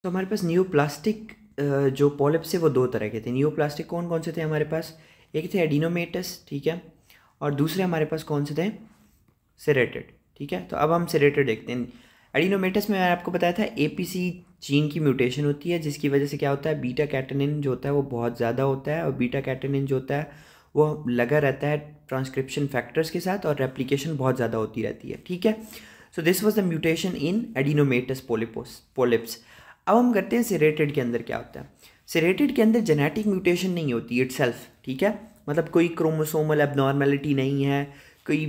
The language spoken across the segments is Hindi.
तो हमारे पास न्यूप्लास्टिक जो पॉलिप्स है वो दो तरह के थे। न्यूप्लास्टिक कौन कौन से थे हमारे पास? एक थे एडिनोमेटस, ठीक है, और दूसरे हमारे पास कौन से थे? सेरेटेड, ठीक है। तो अब हम सेरेटेड देखते हैं। एडिनोमेटस में मैंने आपको बताया था एपीसी जीन की म्यूटेशन होती है, जिसकी वजह से क्या होता है, बीटा कैटेनिन जो होता है वो बहुत ज़्यादा होता है, और बीटा कैटेनिन जो होता है वो लगा रहता है ट्रांसक्रिप्शन फैक्टर्स के साथ, और रेप्लिकेशन बहुत ज़्यादा होती रहती है, ठीक है। So this was the mutation in adenomatous polyps. अब हम करते हैं सेरेटेड के अंदर क्या होता है। सेरेटेड के अंदर जेनेटिक म्यूटेशन नहीं होती इटसेल्फ, ठीक है, मतलब कोई क्रोमोसोमल एबनॉर्मेलिटी नहीं है, कोई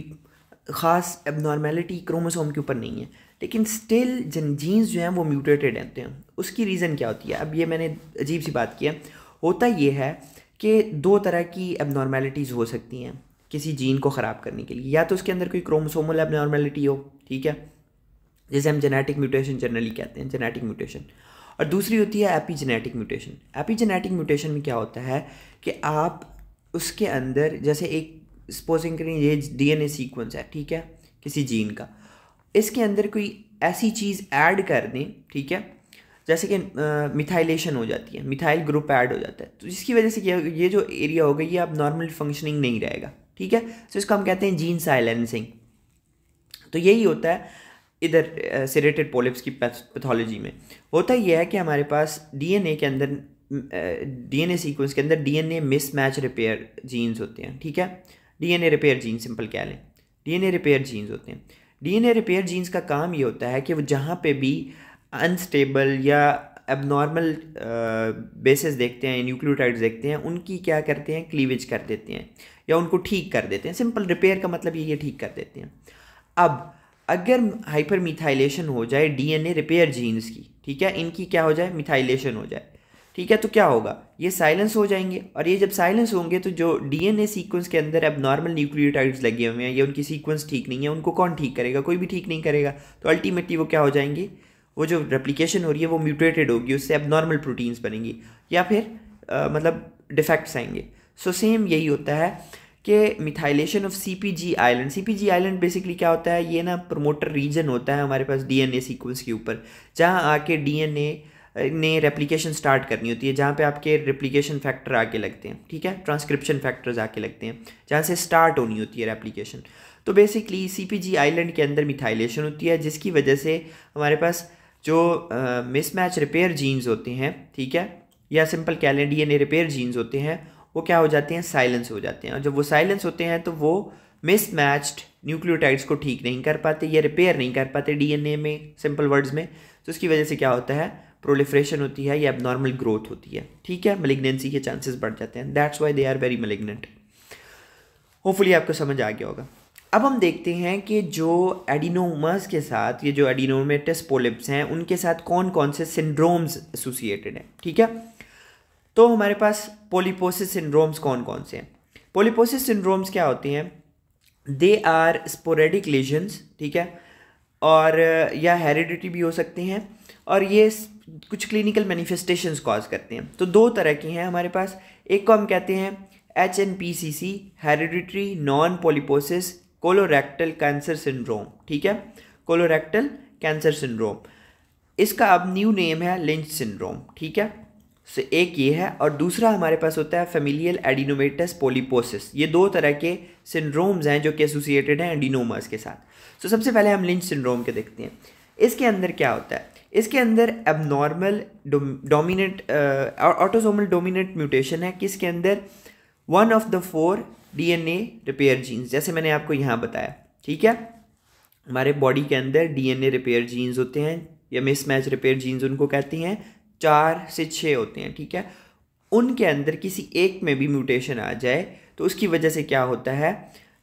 ख़ास एबनॉर्मेलिटी क्रोमोसोम के ऊपर नहीं है, लेकिन स्टिल जीन्स जो हैं वो म्यूटेटेड रहते हैं। उसकी रीज़न क्या होती है? अब ये मैंने अजीब सी बात की है। होता ये है कि दो तरह की एबनॉर्मेलिटीज़ हो सकती हैं किसी जीन को ख़राब करने के लिए। या तो उसके अंदर कोई क्रोमोसोमल एबनॉर्मेलिटी हो, ठीक है, जैसे हम जेनेटिक म्यूटेशन जनरली कहते हैं, जेनेटिक म्यूटेशन, और दूसरी होती है एपीजेनेटिक म्यूटेशन। एपीजेनेटिक म्यूटेशन में क्या होता है कि आप उसके अंदर, जैसे एक सपोजिंग करें ये डीएनए सीक्वेंस है, ठीक है, किसी जीन का, इसके अंदर कोई ऐसी चीज़ ऐड कर दें, ठीक है, जैसे कि मिथाइलेशन हो जाती है, मिथाइल ग्रुप ऐड हो जाता है, तो जिसकी वजह से ये जो एरिया होगा ये अब नॉर्मल फंक्शनिंग नहीं रहेगा, ठीक है। तो इसको हम कहते हैं जीन साइलेंसिंग। तो यही होता है इधर सेरेटेड पॉलिप्स की पैथोलॉजी में। होता यह है कि हमारे पास डीएनए के अंदर, डीएनए सीक्वेंस के अंदर डीएनए मिसमैच रिपेयर जीन्स होते हैं, ठीक है, डीएनए रिपेयर जीन सिंपल कह लें, डीएनए रिपेयर जीन्स होते हैं। डीएनए रिपेयर जीन्स का काम ये होता है कि वो जहाँ पे भी अनस्टेबल या एबनॉर्मल बेसिस देखते हैं, न्यूक्लियोटाइड्स देखते हैं, उनकी क्या करते हैं, क्लीवेज कर देते हैं या उनको ठीक कर देते हैं। सिंपल रिपेयर का मतलब ये ठीक कर देते हैं। अब अगर हाइपर मिथाइलेशन हो जाए डीएनए रिपेयर जीन्स की, ठीक है, इनकी क्या हो जाए, मिथाइलेशन हो जाए, ठीक है, तो क्या होगा, ये साइलेंस हो जाएंगे। और ये जब साइलेंस होंगे तो जो डीएनए सीक्वेंस के अंदर एबनॉर्मल न्यूक्लियोटाइड्स लगे हुए हैं या उनकी सीक्वेंस ठीक नहीं है, उनको कौन ठीक करेगा? कोई भी ठीक नहीं करेगा। तो अल्टीमेटली वो क्या हो जाएंगे, वो जो रेप्लिकेशन हो रही है वो म्यूटेटेड होगी, उससे एबनॉर्मल प्रोटीन्स बनेंगी या फिर मतलब डिफेक्ट्स आएंगे। सो सेम यही होता है कि methylation of सीपीजी island. सीपीजी island basically क्या होता है, ये ना प्रमोटर रीजन होता है हमारे पास डीएनए सीक्वेंस के ऊपर, जहाँ आके डीएनए ने रेप्लिकेशन स्टार्ट करनी होती है, जहाँ पे आपके रेप्लिकेशन फैक्टर आके लगते हैं, ठीक है, ट्रांसक्रिप्शन फैक्टर्स आके लगते हैं, जहाँ से स्टार्ट होनी होती है रेप्लिकेशन। तो बेसिकली सीपीजी आइलैंड के अंदर मिथाइलेशन होती है, जिसकी वजह से हमारे पास जो मिसमैच रिपेयर जीन्स होते हैं, ठीक है, या सिंपल कह लें डीएनए रिपेयर जीन्स होते हैं, वो क्या हो जाते हैं, साइलेंस हो जाते हैं। और जब वो साइलेंस होते हैं तो वो मिसमैच्ड न्यूक्लियोटाइड्स को ठीक नहीं कर पाते या रिपेयर नहीं कर पाते डीएनए में, सिंपल वर्ड्स में। तो उसकी वजह से क्या होता है, प्रोलिफरेशन होती है या एबनॉर्मल ग्रोथ होती है, ठीक है, मलिग्नेंसी के चांसेस बढ़ जाते हैं। That's why they are very malignant. Hopefully आपको समझ आ गया होगा। अब हम देखते हैं कि जो एडिनोमास के साथ, ये जो एडिनोमेटस पॉलिप्स हैं, उनके साथ कौन कौन से सिंड्रोम्स एसोसिएटेड हैं, ठीक है। तो हमारे पास पॉलीपोसिस सिंड्रोम्स कौन कौन से हैं? पॉलीपोसिस सिंड्रोम्स क्या होते हैं? दे आर स्पोरेडिक लेजन्स, ठीक है, और या हेरिडिटी भी हो सकते हैं, और ये कुछ क्लिनिकल मैनिफेस्टेशंस कॉज करते हैं। तो दो तरह की हैं हमारे पास। एक को हम कहते हैं HNPCC, hereditary non polyposis colorectal cancer syndrome, ठीक है, कोलोरेक्टल कैंसर सिंड्रोम। इसका अब न्यू नेम है लिंच सिंड्रोम, ठीक है। सो एक ये है, और दूसरा हमारे पास होता है फेमिलियल एडिनोमेटस पॉलीपोसिस। ये दो तरह के सिंड्रोम्स हैं जो कि एसोसिएटेड हैं एडिनोमास के साथ। सो सबसे पहले हम लिंच सिंड्रोम के देखते हैं। इसके अंदर क्या होता है? इसके अंदर abnormal dominant autosomal dominant mutation है, किसके अंदर, 1 of the 4 DNA repair genes, जैसे मैंने आपको यहाँ बताया, ठीक है। हमारे बॉडी के अंदर डीएनए रिपेयर जीन्स होते हैं या मिसमैच रिपेयर जीन्स उनको कहते हैं, 4 से 6 होते हैं, ठीक है। उनके अंदर किसी एक में भी म्यूटेशन आ जाए तो उसकी वजह से क्या होता है,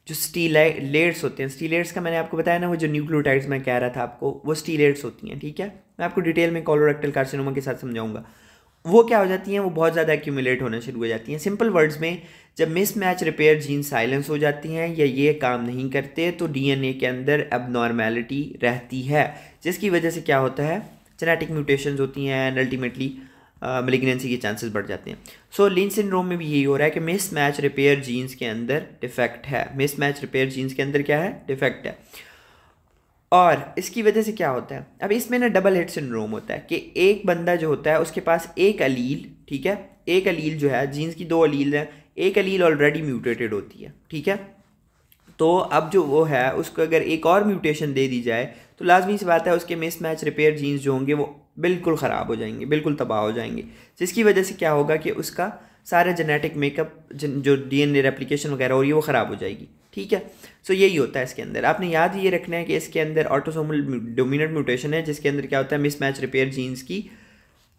जो स्टीलेट्स होते हैं, स्टीलेट्स का मैंने आपको बताया ना, वो जो न्यूक्लियोटाइड्स मैं कह रहा था आपको, वो स्टीलेट्स होती हैं, ठीक है। मैं आपको डिटेल में कोलोरेक्टल कार्सिनोमा के साथ समझाऊंगा। वो क्या हो जाती हैं, वो बहुत ज़्यादा एक्यूमुलेट होना शुरू हो जाती हैं। सिंपल वर्ड्स में, जब मिसमैच रिपेयर जीन साइलेंस हो जाती हैं या ये काम नहीं करते तो डीएनए के अंदर एबनॉर्मेलिटी रहती है, जिसकी वजह से क्या होता है, जेनेटिक म्यूटेशंस होती हैं एंड अल्टीमेटली मलिग्नेंसी के चांसेस बढ़ जाते हैं। सो लिंच सिंड्रोम में भी यही हो रहा है कि मिसमैच रिपेयर जीन्स के अंदर डिफेक्ट है, मिसमैच रिपेयर जीन्स के अंदर क्या है, डिफेक्ट है। और इसकी वजह से क्या होता है, अब इसमें ना डबल हिट सिंड्रोम होता है कि एक बंदा जो होता है उसके पास एक अलील, ठीक है, एक अलील जो है, जीन्स की 2 अलील हैं, एक अलील ऑलरेडी म्यूटेटेड होती है, ठीक है। तो अब जो वो है उसको अगर एक और म्यूटेशन दे दी जाए तो लाजमी सी बात है उसके मिसमैच रिपेयर जीन्स जो होंगे वो बिल्कुल ख़राब हो जाएंगे, बिल्कुल तबाह हो जाएंगे, जिसकी वजह से क्या होगा कि उसका सारा जेनेटिक मेकअप जो डीएनए रेप्लिकेशन वगैरह हो रही है वो ख़राब हो जाएगी, ठीक है। सो यही होता है इसके अंदर। आपने याद ये रखना है कि इसके अंदर ऑटोसोमल डोमिनेंट म्यूटेशन है, जिसके अंदर क्या होता है, मिसमैच रिपेयर जीन्स की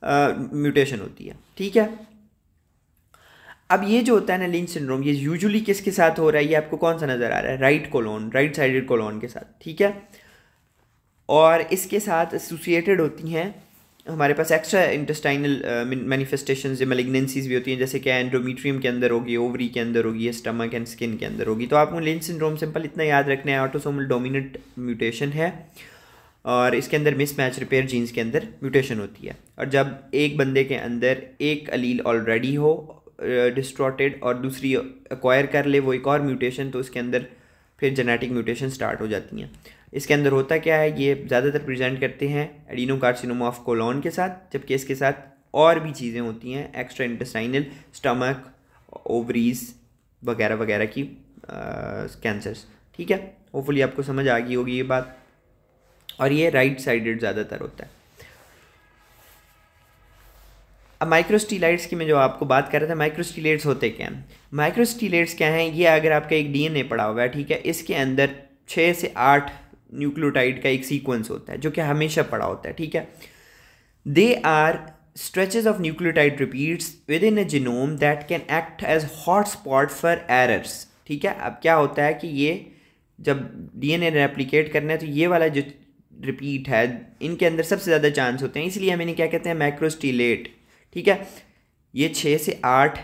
म्यूटेशन होती है, ठीक है। अब ये जो होता है ना लिंच सिंड्रोम, ये यूजुअली किसके साथ हो रहा है, ये आपको कौन सा नज़र आ रहा है, राइट साइडेड कोलोन के साथ, ठीक है। और इसके साथ एसोसिएटेड होती हैं हमारे पास एक्स्ट्रा इंटेस्टाइनल मैनिफेस्टेशंस, मैलिग्नेंसीज भी होती हैं, जैसे कि एंडोमेट्रियम के अंदर होगी, ओवरी के अंदर होगी, स्टमक एंड स्किन के अंदर होगी। तो आपको लिंच सिंड्रोम सिंपल इतना याद रखना है, ऑटोसोमल डोमिनेंट म्यूटेशन है और इसके अंदर मिसमैच रिपेयर जीन्स के अंदर म्यूटेशन होती है। और जब एक बंदे के अंदर एक अलील ऑलरेडी हो डिस्ट्रॉटेड और दूसरी एक्वायर कर ले वो एक और म्यूटेशन, तो उसके अंदर फिर जेनेटिक म्यूटेशन स्टार्ट हो जाती हैं। इसके अंदर होता क्या है, ये ज़्यादातर प्रेजेंट करते हैं एडिनोकार्सिनोमा ऑफ कोलोन के साथ, जबकि इसके साथ और भी चीज़ें होती हैं, एक्स्ट्रा इंटेस्टाइनल, स्टमक, ओवरीज वगैरह वगैरह की कैंसर्स, ठीक है। होपफुली आपको समझ आ गई होगी ये बात। और ये राइट साइडेड ज़्यादातर होता है। अब माइक्रोस्टीलाइट्स की मैं जो आपको बात कर रहा था, माइक्रोस्टीलाइट्स होते क्या हैं, माइक्रोस्टीलाइट्स क्या हैं, ये अगर आपका एक डीएनए पड़ा हुआ है, ठीक है, इसके अंदर 6 से 8 न्यूक्लियोटाइड का एक सीक्वेंस होता है जो कि हमेशा पड़ा होता है, ठीक है। They are stretches of nucleotide repeats within a genome that can act as hotspot for errors, ठीक है। अब क्या होता है कि ये जब डीएनए रेप्लिकेट करना है तो ये वाला जो रिपीट है इनके अंदर सबसे ज़्यादा चांस होते हैं, इसलिए हम इन्हें क्या कहते हैं, माइक्रोस्टीलेट, ठीक है। ये 6 से 8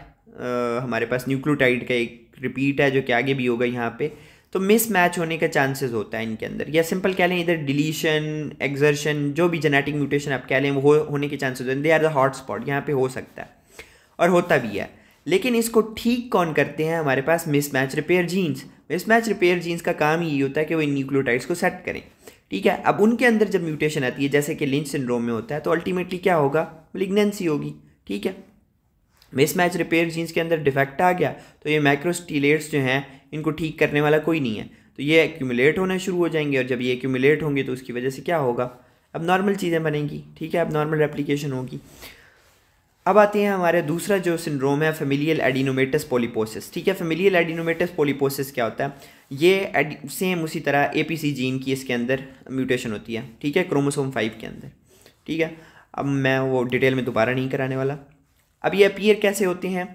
हमारे पास न्यूक्लियोटाइड का एक रिपीट है जो कि आगे भी होगा यहाँ पे, तो मिस मैच होने का चांसेस होता है इनके अंदर, या सिंपल कह लें इधर डिलीशन, एक्सर्शन, जो भी जेनेटिक म्यूटेशन आप कह लें वो होने के चांसेस होते हैं। They are the hot spot, यहाँ पे हो सकता है और होता भी है। लेकिन इसको ठीक कौन करते हैं, हमारे पास mismatch repair genes. Mismatch repair genes का काम ही होता है कि वो इन न्यूक्लियोटाइड्स को सेट करें, ठीक है। अब उनके अंदर जब म्यूटेशन आती है जैसे कि लिंच सिंड्रोम में होता है, तो अल्टीमेटली क्या होगा, मैलिग्नेंसी होगी, ठीक है। मिसमैच रिपेयर जीन्स के अंदर डिफेक्ट आ गया तो ये माइक्रोस्टीलेट्स जो हैं इनको ठीक करने वाला कोई नहीं है, तो ये एक्यूमुलेट होना शुरू हो जाएंगे, और जब ये एक्यूमुलेट होंगे तो उसकी वजह से क्या होगा, अब नॉर्मल चीज़ें बनेंगी, ठीक है, अब नॉर्मल रेप्लिकेशन होगी। अब आते हैं हमारे दूसरा जो सिंड्रोम है, फेमिलियल एडिनोमेटस पॉलीपोसिस, ठीक है। फेमिलियल एडिनोमेटस पॉलीपोसिस क्या होता है, ये सेम उसी तरह एपीसी जीन की इसके अंदर म्यूटेशन होती है, ठीक है, क्रोमोसोम 5 के अंदर, ठीक है। अब मैं वो डिटेल में दोबारा नहीं कराने वाला। अब ये अपीयर कैसे होते हैं,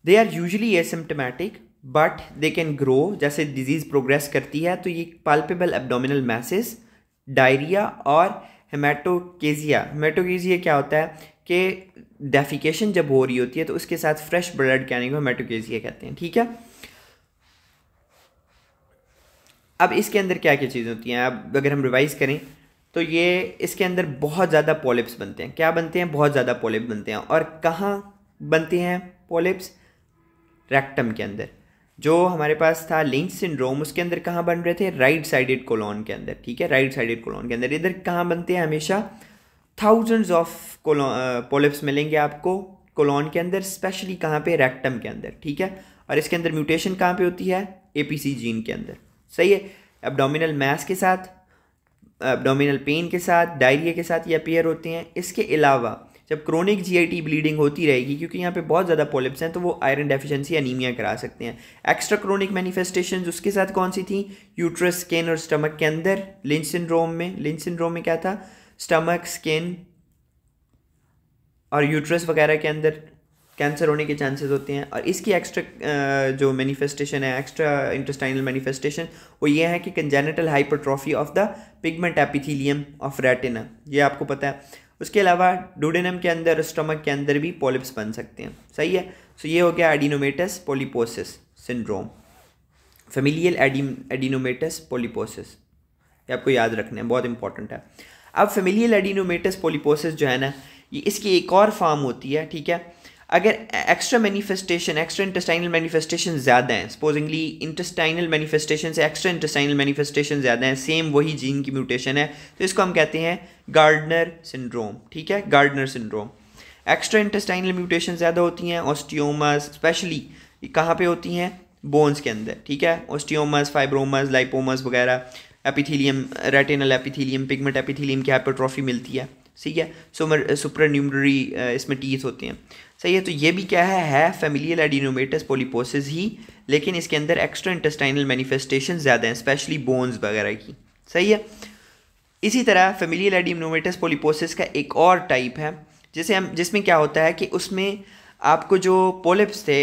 they are usually asymptomatic but they can grow, जैसे डिजीज़ प्रोग्रेस करती है तो ये पाल्पेबल एब्डोमिनल मैसेस, डायरिया और हेमाटोकेजिया। हेमाटोकेजिया क्या होता है कि डेफिकेशन जब हो रही होती है तो उसके साथ फ्रेश ब्लड कहने को हेमाटोकेजिया कहते हैं, ठीक है। अब इसके अंदर क्या क्या चीज़ें होती हैं, अब अगर हम रिवाइज करें तो ये इसके अंदर बहुत ज़्यादा पॉलिप्स बनते हैं। क्या बनते हैं, बहुत ज़्यादा पॉलिप बनते हैं। और कहाँ बनते हैं पॉलिप्स, रेक्टम के अंदर। जो हमारे पास था लिंच सिंड्रोम उसके अंदर कहाँ बन रहे थे, राइट साइडेड कोलोन के अंदर, ठीक है, राइट साइडेड कोलोन के अंदर। इधर कहाँ बनते हैं, हमेशा थाउजेंड्स ऑफ पॉलिप्स मिलेंगे आपको कोलोन के अंदर, स्पेशली कहाँ पे, रेक्टम के अंदर, ठीक है। और इसके अंदर म्यूटेशन कहाँ पे होती है, एपीसी जीन के अंदर, सही है। एब्डोमिनल मैस के साथ, एब्डोमिनल पेन के साथ, डायरिया के साथ ये अपीयर होते हैं। इसके अलावा जब क्रोनिक जीआईटी ब्लीडिंग होती रहेगी, क्योंकि यहाँ पे बहुत ज़्यादा पॉलिप्स हैं, तो वो आयरन डेफिशिएंसी एनीमिया करा सकते हैं। एक्स्ट्रा क्रोनिक मैनिफेस्टेशंस उसके साथ कौन सी थी, यूट्रस, स्किन और स्टमक के अंदर। लिंच सिंड्रोम में क्या था, स्टमक, स्किन और यूट्रस वगैरह के अंदर कैंसर होने के चांसेस होते हैं। और इसकी एक्स्ट्रा जो मैनिफेस्टेशन है, एक्स्ट्रा इंटेस्टाइनल मैनिफेस्टेशन, वो ये है कि congenital hypertrophy of the pigment epithelium of retina, ये आपको पता है। उसके अलावा डुडेनम के अंदर, स्टमक के अंदर भी पॉलिप्स बन सकते हैं, सही है। सो ये हो गया एडिनोमेटस polyposis syndrome, familial adenomatous polyposis, ये आपको याद रखना है, बहुत इंपॉर्टेंट है। अब फेमिलियल एडिनोमेटस पॉलीपोसिस जो है ना, ये इसकी एक और फॉर्म होती है, ठीक है। अगर एक्स्ट्रा इंटेस्टाइनल मैनिफेस्टेशन ज़्यादा हैं, सपोजिंगली इंटेस्टाइनल मैनिफेस्टेशन से एक्स्ट्रा इंटेस्टाइनल मैनिफेस्टेशन ज़्यादा हैं, सेम वही जीन की म्यूटेशन है, तो इसको हम कहते हैं गार्डनर सिंड्रोम, ठीक है, Gardner syndrome. Extra intestinal mutation ज़्यादा होती हैं, ऑस्टियोमास स्पेशली कहाँ पे होती हैं, बोन्स के अंदर, ठीक है, ऑस्टियोमास, फाइब्रोमास, लाइपोमास वगैरह, epithelium, retinal epithelium, pigment epithelium की हाइपरट्रॉफी मिलती है, ठीक है, सुपरान्यूमररी इसमें टीथ होते हैं, सही है। तो ये भी क्या है फेमिलियल एडिनोमेटस पॉलीपोसिस ही, लेकिन इसके अंदर एक्स्ट्रा इंटेस्टाइनल मैनिफेस्टेशन ज़्यादा हैं, स्पेशली बोन्स वगैरह की, सही है। इसी तरह फेमिलियल एडिनोमेटस पॉलीपोसिस का एक और टाइप है जिसमें क्या होता है कि उसमें आपको जो पोलिप्स थे,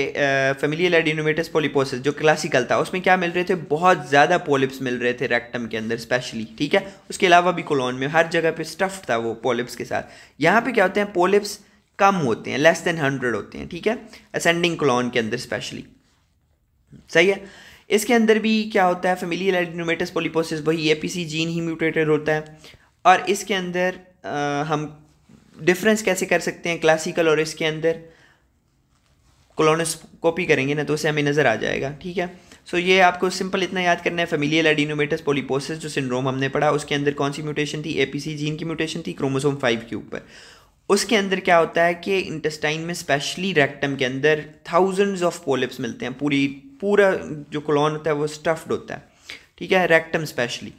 फेमिलियल एडिनोमेटस पॉलीपोसिस जो क्लासिकल था, उसमें क्या मिल रहे थे, बहुत ज़्यादा पोलिप्स मिल रहे थे रेक्टम के अंदर स्पेशली, ठीक है। उसके अलावा भी कोलोन में हर जगह पे स्टफ्ड था वो पोलिप्स के साथ। यहाँ पे क्या होते हैं, पोलिप्स कम होते हैं, लेस देन 100 होते हैं, ठीक है, असेंडिंग कोलोन के अंदर स्पेशली, सही है। इसके अंदर भी क्या होता है, फेमिलियल एडिनोमेटस पॉलीपोसिस वही एपीसी जीन ही म्यूटेटेड होता है। और इसके अंदर हम डिफरेंस कैसे कर सकते हैं क्लासिकल और इसके अंदर, कोलोनोस्कोपी करेंगे ना तो उसे हमें नज़र आ जाएगा, ठीक है। सो ये आपको सिंपल इतना याद करना है, फेमिलियल एडिनोमेटस पॉलीपोसिस जो सिंड्रोम हमने पढ़ा, उसके अंदर कौन सी म्यूटेशन थी, एपीसी जीन की म्यूटेशन थी, क्रोमोसोम 5 के ऊपर। उसके अंदर क्या होता है कि इंटेस्टाइन में स्पेशली रेक्टम के अंदर थाउजेंड्स ऑफ पोलिप्स मिलते हैं, पूरा जो कोलोन होता है वो स्टफ्ड होता है, ठीक है, rectum specially.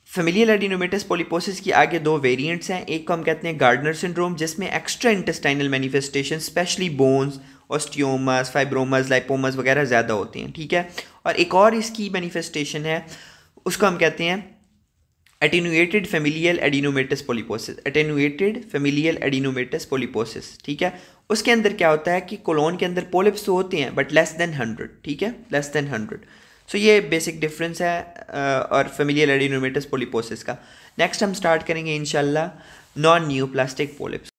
Familial adenomatous polyposis की आगे दो वेरिएंट्स हैं, एक को हम कहते हैं गार्डनर सिंड्रोम जिसमें extra intestinal manifestation specially bones, osteomas, fibromas, lipomas वगैरह ज़्यादा होते हैं, ठीक है। और एक और इसकी मैनिफेस्टेशन है, उसको हम कहते हैं attenuated familial adenomatous polyposis, attenuated familial adenomatous polyposis, ठीक है। उसके अंदर क्या होता है कि कोलोन के अंदर पोलिप्स तो होते हैं बट लेस देन 100, ठीक है, लेस देन 100। सो ये बेसिक डिफरेंस है और फेमिलियल एडिनोमेटस पॉलीपोसिस का। नेक्स्ट हम स्टार्ट करेंगे इंशाल्लाह नॉन न्यूप्लास्टिक पोलिप्स।